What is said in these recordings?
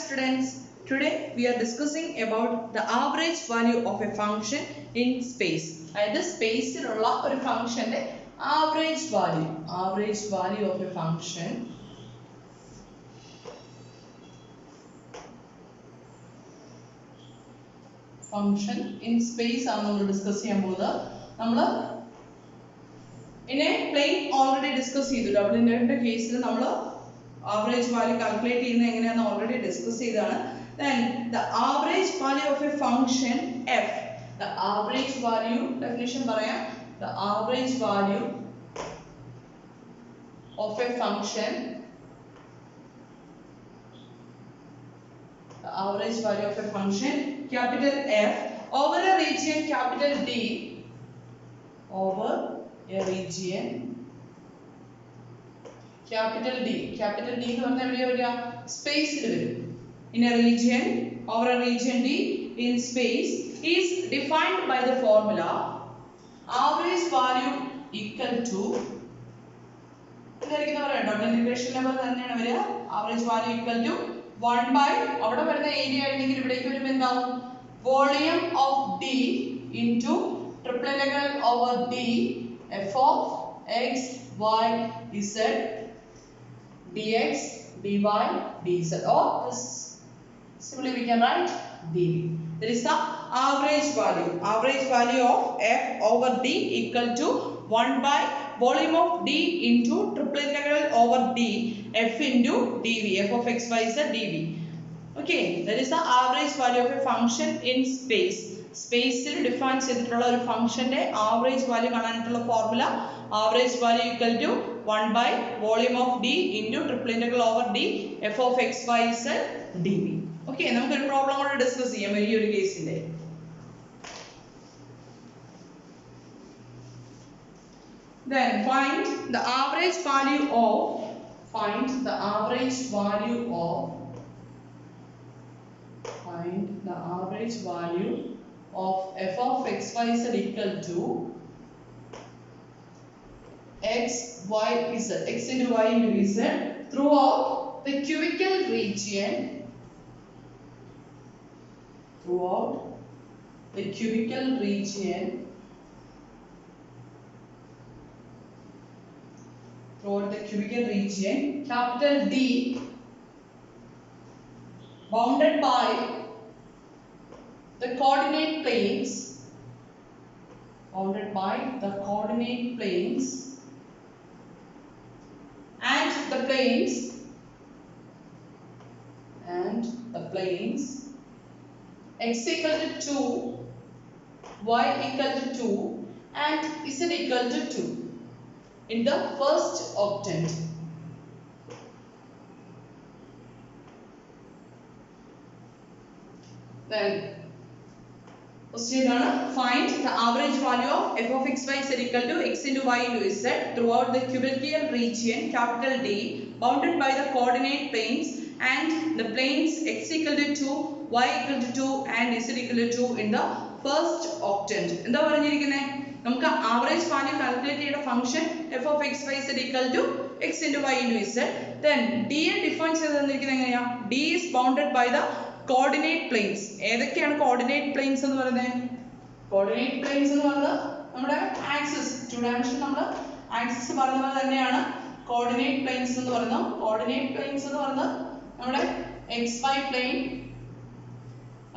students, today we are discussing about the average value of a function in space. അതായത് സ്പേസിലുള്ള ഒരു ഫംഗ്ഷന്റെ average value of a function in space ആണ് നമ്മൾ discuss ചെയ്യാൻ പോകുന്നത്. നമ്മൾ ഇനെ പ്ലെയിൻ ഓൾറെഡി ഡിസ്കസ് ചെയ്തു. ഡബിൾ ഇന്റഗ്രലിന്റെ കേസിൽ നമ്മൾ average value calculate ചെയ്യുന്നത് എങ്ങനെയാണെന്ന് ഓൾറെഡി ഡിസ്കസ് ചെയ്തതാണ്. Then the average value of a function f, the average value definition പറയാം. The average value of a function, the average value of a function capital F over a region capital D, over a region capital D എന്ന് പറഞ്ഞാൽ എവിടെയാ വരിക? സ്പേസിൽ വരും. In a region, over a region D in space is defined by the formula average value equal to ഇതായിരിക്കും പറയാം. Double integration level തന്നെയാണ് വരിക. average value equal to 1 by അവിടെ വരുന്ന ഏരിയ ആയിരുന്നെങ്കിൽ ഇവിടേക്ക് വരുമ്പോൾ എന്താവും? Volume of D into triple integral over D f of x y z dx dy dz, or simply we can write dv. That is the average value of f over d equal to 1 by volume of d into triple integral over d f into dv, f of x y z dv. Okay, that is the average value of a function in space. സ്പേസിൽ define ചെയ്തിട്ടുള്ള ഒരു ഫംഗ്ഷന്റെ average value കാണാനായിട്ടുള്ള formula average value equal to 1 by volume of d into triple integral over d f of x y z dv. Okay, നമുക്ക് ഒരു problem കൂടി discuss ചെയ്യാം ഈ ഒരു കേസിന്റെ. Then find the average value of f of x y z equal to x y z, x into y into z throughout the cubical region capital D bounded by the coordinate planes and the planes x equal to 2, y equal to 2 and z equal to 2 in the first octant. Then find the average value of f of x y z equal to x into y into z throughout the cubical region capital D bounded by the coordinate planes and the planes x equal to 2, y equal to 2 and z equal to 2 in the first octant. എന്താ പറഞ്ഞിരിക്കുന്നത്? നമുക്ക് average value calculate ചെയ്യേണ്ട function f of x y z equal to x into y into z. Then d define ചെയ്ത് തന്നിരിക്കുന്നത് എങ്ങനെയാ? D is bounded by the coordinate planes. ഏതൊക്കെയാണ് coordinate planes എന്ന് പറയുന്നത്? coordinate planes എന്ന് പറയുന്നത് നമ്മുടെ ആക്സിസ്, ടു ഡയമെൻഷൻ നമ്മൾ ആക്സിസ് പറഞ്ഞ പോലെ തന്നെയാണ് coordinate planes എന്ന് പറയുന്നത്. coordinate planes എന്ന് പറയുന്നത് നമ്മുടെ xy plane,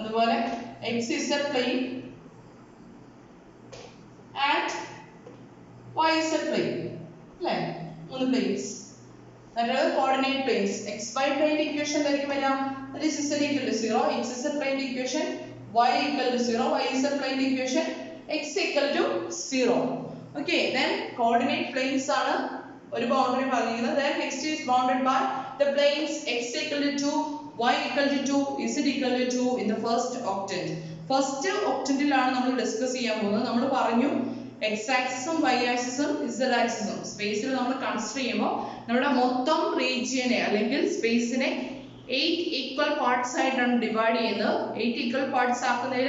അതുപോലെ xz plane and yz plane, അല്ലേ? മൂന്ന് planes. അതായത് coordinate planes. xy plane equation ആയിരിക്കും വരിക, that is z equal to 0, xz plane equation y equal to 0, yz plane equation x equal to 0. Okay, then coordinate planes ആണ് ഒരു boundary പറഞ്ഞിരിക്കുന്നത്. Then next is bounded by the planes x equal to 2, y equal to 2, z equal to 2 in the first octant. First ഒക്ടന്റിലാണ് നമ്മൾ discuss ചെയ്യാൻ പോകുന്നത്. നമ്മൾ പറഞ്ഞു x ആക്സിസും y ആക്സിസും z ആക്സിസും സ്പേസിൽ നമ്മൾ കൺസിഡർ ചെയ്യുമ്പോൾ നമ്മുടെ മൊത്തം റീജിയനെ അല്ലെങ്കിൽ സ്പേസിനെ 8 ഈക്വൽ പാർട്സ് ആയിട്ടാണ് ഡിവൈഡ് ചെയ്യുന്നത്. 8 ഈക്വൽ പാർട്സ് ആക്കുന്നതിൽ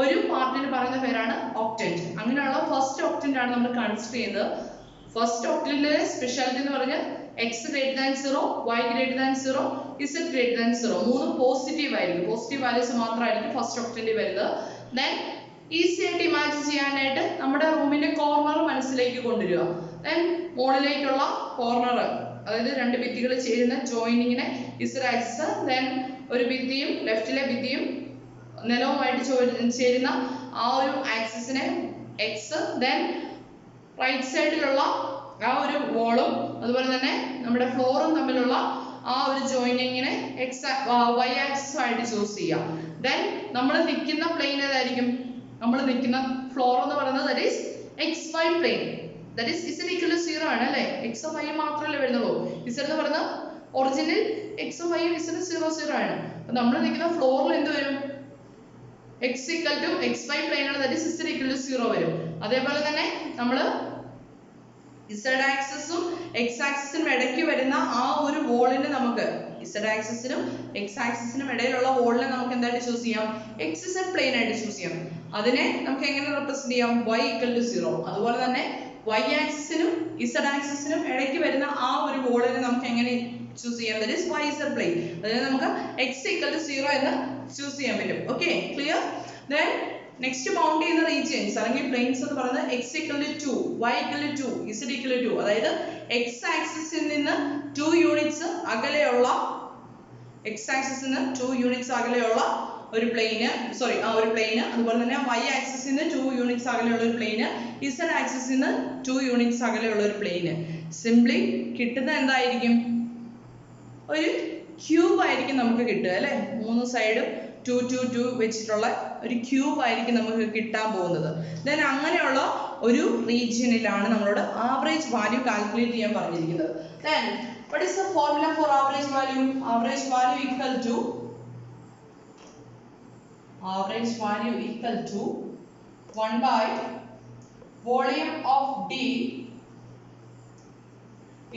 ഒരു പാർട്ടിന് പറയുന്ന പേരാണ് ഒക്ടന്റ്. അങ്ങനെയുള്ള ഫസ്റ്റ് ഒക്ടന്റ് ആണ് നമ്മൾ കൺസിഡർ ചെയ്യുന്നത്. ഫസ്റ്റ് ഒക്ടന്റിലെ സ്പെഷ്യാലിറ്റി എന്ന് പറഞ്ഞാൽ x greater than 0, y greater than 0, z greater than 0. മൂന്ന് പോസിറ്റീവ് ആയിരിക്കും. പോസിറ്റീവ് വാല്യൂസ് മാത്രമായിരിക്കും ഫസ്റ്റ് ഓപ്ഷനിൽ വരുന്നത്. ദെൻ ഈസി ആയിട്ട് ഇമാജിൻ ചെയ്യാനായിട്ട് നമ്മുടെ റൂമിന്റെ കോർണർ മനസ്സിലേക്ക് കൊണ്ടുവരിക. ദെൻ മുകളിലേക്കുള്ള കോർണർ, അതായത് രണ്ട് ഭിത്തികൾ ചേരുന്ന ജോയിനിങ്ങിനെ ഇസഡ് ആക്സിസ്, ദെൻ ഒരു ഭിത്തിയും ലെഫ്റ്റിലെ ഭിത്തിയും നിലവുമായിട്ട് ചേരുന്ന ആ ഒരു ആക്സിസിനെ എക്സ്, ദെൻ റൈറ്റ് സൈഡിലുള്ള ആ ഒരു വോളും അതുപോലെ തന്നെ നമ്മുടെ ഫ്ലോറും തമ്മിലുള്ള ആ ഒരു ജോയിനിങ്ങിനെ വൈ ആക്സിസും ആയിട്ട് ചൂസ് ചെയ്യാം. ദെൻ നമ്മൾ നിൽക്കുന്ന പ്ലെയിൻ ഏതായിരിക്കും? നമ്മൾ നിൽക്കുന്ന ഫ്ലോർ എന്ന് പറയുന്നത് that is X Y plane, that is Z equal to 0 ആണ് അല്ലേ? എക്സും വൈയും മാത്രമല്ലേ വരുന്നുള്ളൂ. ഇസഡ് എന്ന് പറയുന്നത് ഒറിജിനൽ എക്സും വൈയും ഇസഡ് 0 0 ആണ്. അപ്പൊ നമ്മൾ നിൽക്കുന്ന ഫ്ലോറിൽ എന്ത് വരും? X equal to x Y plane ആണ്, that is Z equal to 0 വരും. അതേപോലെ തന്നെ നമ്മൾ ഇസഡ് ആക്സിസും എക്സ് ആക്സിസിനും ഇടയ്ക്ക് വരുന്ന ആ ഒരു വോളിനെ നമുക്ക് ഇസഡ് ആക്സിസിനും എക്സ് ആക്സിസിനും ഇടയിലുള്ള വോളിനെ നമുക്ക് എന്തായിട്ട് ചൂസ് ചെയ്യാം? എക്സ് ഇസഡ് പ്ലെയിൻ ആയിട്ട് ചൂസ് ചെയ്യാം. അതിനെ നമുക്ക് എങ്ങനെ റെപ്രസെന്റ് ചെയ്യാം? y equal to 0. അതുപോലെ തന്നെ y ആക്സിസിനും ഇസഡ് ആക്സിസിനും ഇടയ്ക്ക് വരുന്ന ആ ഒരു വോളിനെ നമുക്ക് എങ്ങനെ ചൂസ് ചെയ്യാം? ദാറ്റ് ഈസ് y z പ്ലെയിൻ. അതായത് നമുക്ക് x ഈക്വൽ ടു 0 എന്ന് ചൂസ് ചെയ്യാൻ പറ്റും. Okay, clear? Then next bound ചെയ്യുന്ന റീജിയൻസ് അല്ലെങ്കിൽ പ്ലെയിൻസ് എന്ന് പറയുന്നത് x equal to 2, y equal to 2, z equal to 2. അതായത് x ആക്സിസിൽ നിന്ന് 2 യൂണിറ്റ്സ് അകലെയുള്ള ഒരു പ്ലെയിന്, ഒരു പ്ലെയിന്, അതുപോലെ തന്നെ y ആക്സിസിൽ നിന്ന് 2 യൂണിറ്റ്സ് അകലെയുള്ള ഒരു പ്ലെയിന്, z ആക്സിസിൽ നിന്ന് 2 യൂണിറ്റ്സ് അകലെയുള്ള ഒരു പ്ലെയിന്. സിംപ്ലി കിട്ടുന്ന എന്തായിരിക്കും? ഒരു ക്യൂബ് ആയിരിക്കും നമുക്ക് കിട്ടുക അല്ലേ? മൂന്ന് സൈഡും 2 2 2 വെച്ചിട്ടുള്ള ഒരു ക്യൂബ് ആയിരിക്കും നമുക്ക് കിട്ടാൻ പോകുന്നത്. ദെൻ അങ്ങനെയുള്ള ഒരു റീജിയനിലാണ് നമ്മളോട് ആവറേജ് വാല്യൂ കാൽക്കുലേറ്റ് ചെയ്യാൻ പറഞ്ഞിരിക്കുന്നത്. Then what is the formula for average value? Average value equal to 1 by volume of D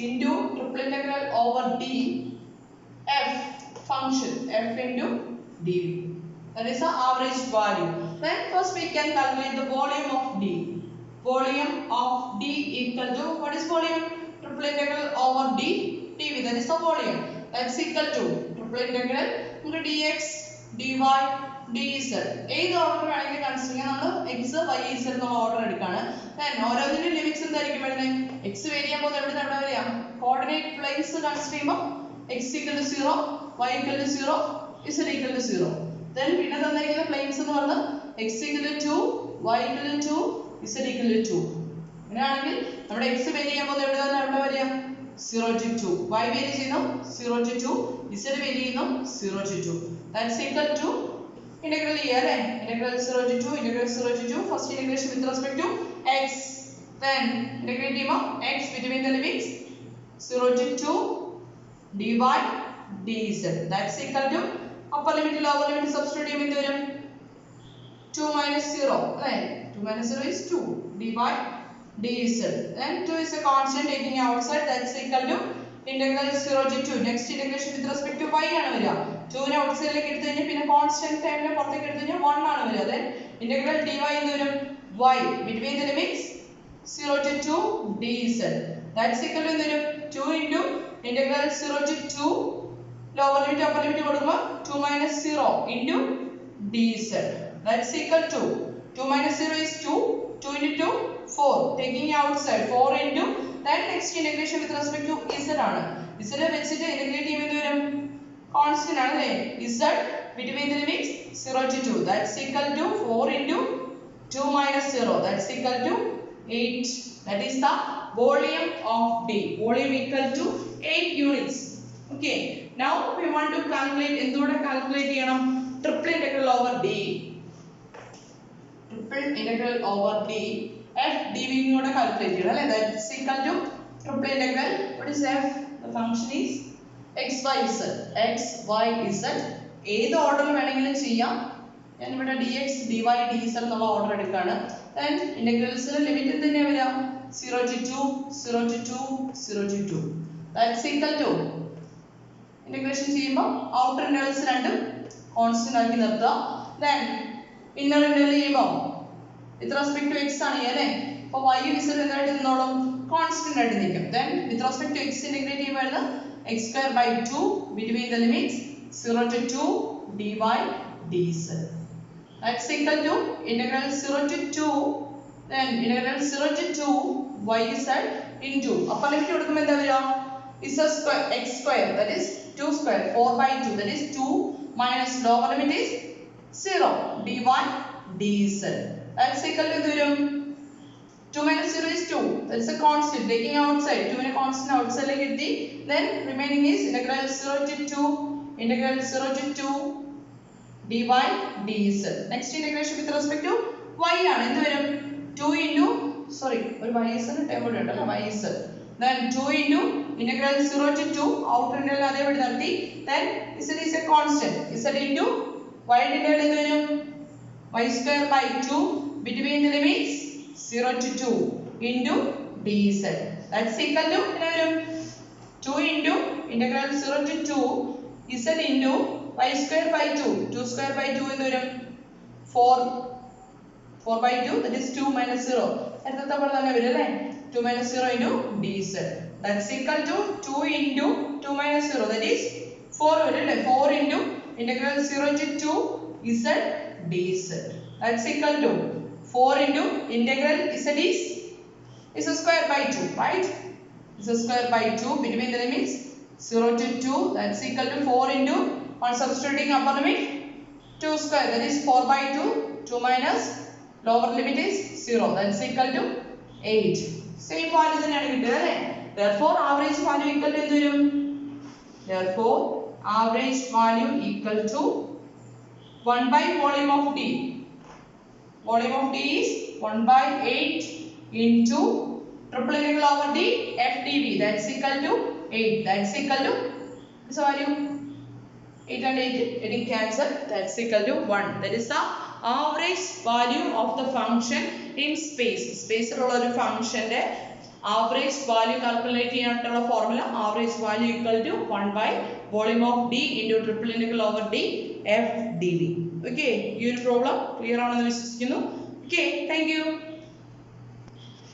into triple integral over D f function f into dv. That is the average value. Then first we can calculate the volume of D. Volume of D equal to, what is volume? Triple integral over D dv. That is the volume. That's equal to triple integral dx dy dz. ഏത് order വേണമെങ്കിലും consider ചെയ്യാം. നമ്മൾ x y z എന്നുള്ള order എടുക്കാണ്. Then ഓരോന്നിന്റെ limits എന്തായിരിക്കും വരുന്നത്? x vary ചെയ്യാൻ പോകുന്നത് എവിടെ നിന്ന് എവിടെ വരെയാ? കോർഡിനേറ്റ് പ്ലെയിൻസ് കൺസിഡർ ചെയ്യുമ്പോൾ x equal to 0, y equal to 0, z equal to 0. Then പിന്നെ തന്നിരിക്കുന്ന പ്ലെയിൻസ് എന്ന് പറഞ്ഞാൽ x equal to 2, y equal to 2, z equal to 2. അങ്ങനെയാണെങ്കിൽ നമ്മുടെ x വേരി ചെയ്യാൻ പോകുന്നത് എവിടെ നിന്ന് എവിടെ വരെയാ? 0 to 2. y വേരി ചെയ്യുന്നു 0 to 2, z വേരി ചെയ്യുന്നു 0 to 2. That's equal to integral here, integral 0 to 2, integral 0 to 2. First integration with respect to x. Then integrate x between the limits 0 to 2 dy dz. That's equal to upper limit lower limit substitute ചെയ്യുമ്പോൾ വരും 2 minus 0. Right? 2 minus 0 is 2 dy dz. Then 2 is a constant taking outside. That's equal to integral 0 to 2. Next integration with respect to y ആണ് വരിക. 2 നെ ഔട്ട്സൈഡിലേക്ക് എടുത്തു കഴിഞ്ഞാൽ പിന്നെ constant ടൈമിനെ പുറത്തേക്ക് എടുത്തു കഴിഞ്ഞാൽ 1 ആണ് വരിക. Then integral dy എന്ന് വരും y between the limits 0 to 2 dz. That's equal to 2 into integral 0 to 2 lower limit upper limit കൊടുക്കുമ്പോൾ 2 minus 0 into dz. That's equal to 2 minus 0 is 2, 2 into 2 4, taking outside 4 into, that next integration with respect to z ആണ്. z വെച്ചിട്ട് integrate ചെയ്യുമ്പോൾ വരും constant ആണ് അല്ലേ? z between the limits 0 to 2. That's equal to 4 into 2 minus 0. That's equal to 8. That is the volume of D. Volume equal to 8 units. Okay. Now we want to calculate എന്തുകൂടെ calculate ചെയ്യണം? Triple integral over D. Triple integral over D f dv കൂടെ calculate ചെയ്യണം അല്ലേ? That's equal to triple integral. What is f? The function is x y z. x y z. ഏത് ഓർഡറിൽ വേണമെങ്കിലും ചെയ്യാം. ഞാൻ ഇവിടെ dx dy dz എന്നുള്ള ഓർഡർ എടുക്കാണ്. Then integralsന്റെ ലിമിറ്റ് എന്തിനാ വരിക? 0 to 2, 0 to 2, 0 to 2. That's equal to integration ചെയ്യുമ്പോൾ outer intervals രണ്ടും constant ആക്കി നിർത്തുക. Then inner interval ചെയ്യുമ്പോൾ with respect to x ആണ് അല്ലേ? അപ്പോൾ y ഉം z എന്തായിട്ട് നിന്നോളും? constant ആയിട്ട് നിൽക്കും. Then with respect to x integrate ചെയ്യുമ്പോൾ x square by 2 between the limits 0 to 2 dy dz. That's equal to integral 0 to 2 then integral 0 to 2 yz into upper limit കൊടുക്കുമ്പോൾ എന്താ വരിക z square x square that is 2 square 4 by 2 that is 2 minus lower limit is 0 dy dz. That's equal to എന്ത് വരും 2 minus 0 is 2. That's a constant. Taking outside 2 in a constant outside like it. Then remaining is integral 0 to 2 integral 0 to 2 dy dz. Next integration with respect to y ആണ് എന്ത് വരും 2 into sorry ഒരു y is ന് term ഉണ്ടല്ലോ y is then 2 into integral 0 to 2 outer integral അതേപടി നടത്തി then z is a constant z into y integral എന്ത് വരും y square by 2 between the limits 0 to 2 into dz. That's equal to 2 into integral 0 to 2 z into y square by 2. 2 square by 2 into 4 by 2 that is 2 minus 0. 2 minus 0 into dz. That's equal to 2 into 2 minus 0 that is 4. 4 into integral 0 to 2 z dz. That's equal to 4 into integral z square by 2, right? Z square by 2 between the limits 0 to 2 that's equal to 4 into on substituting upper limit 2 square that is 4 by 2 2 minus lower limit is 0 that's equal to 8. Same value തന്നെയാണ് കിട്ടുക അല്ലേ therefore average value equal to എന്ത് വരും therefore average value equal to 1 by volume of D. Volume of D is 1 by 8 into triple integral over D f dv that's equal to 8 that's equal to this value 8 and 8 getting cancelled that's equal to 1 that is the average value of the function in space ഉള്ള ഒരു ഫംഗ്ഷന്റെ average value calculate ചെയ്യാനുള്ള formula average value equal to 1 by volume of D into triple integral over D f dv. Okay, ഈ ഒരു problem clear ആണെന്ന് വിശ്വസിക്കുന്നു. Okay, thank you.